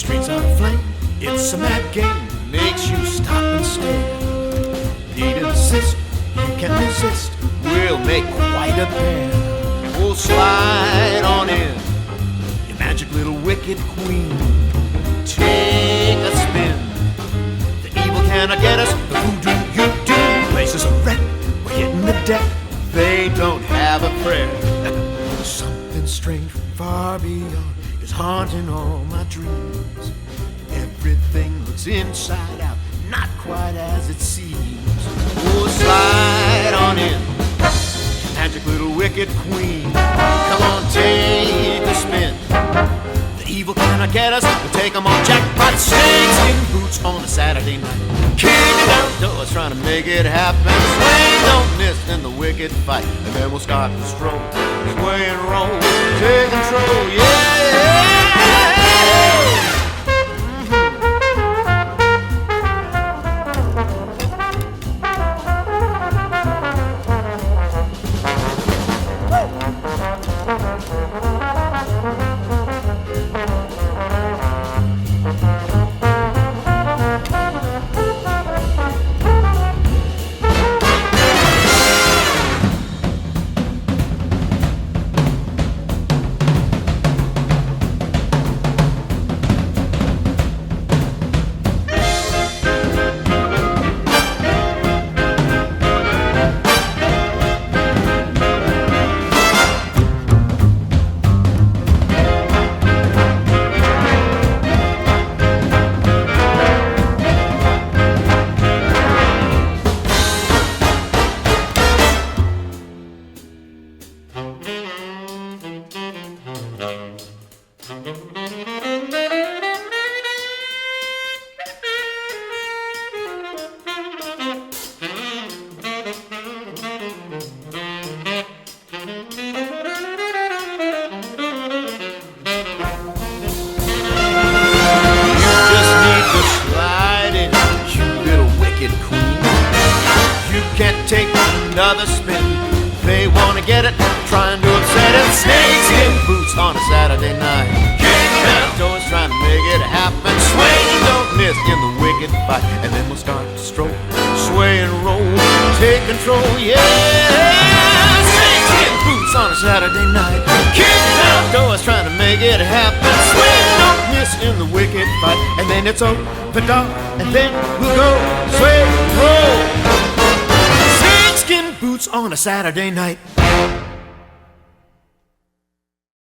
streets are aflame. It's a mad game, makes you stop and stare. Need an assist, you can resist. We'll make quite a pair. We'll slide on in, your magic little wicked queen. Take a spin. The evil cannot get us. The voodoo you do. Places are red. We're hitting the deck. They don't have a prayer. Something strange from far beyond is haunting all my dreams. Everything looks inside out, not quite as it seems. We'll slide on in, magic little wicked queen. Come on, take a spin. The evil cannot get us. We'll take them on jackpot. Snakeskin boots on a Saturday night. Kicking down doors, trying to make it happen. Swing, don't miss in the wicked fight. And then we'll start to stroll, sway and roll, take control, yeah. Can't take another spin. They wanna get it, trying to upset it. Snakeskin boots on a Saturday night. Kicking down doors, trying to make it happen. Swing, don't miss in the wicked fight. And then we'll start to stroll, sway and roll, take control, yeah. Snakeskin boots on a Saturday night. Kicking down doors, trying to make it happen. Swing, don't miss in the wicked fight. And then it's open up, and then we'll go, sway and roll. Boots on a Saturday night.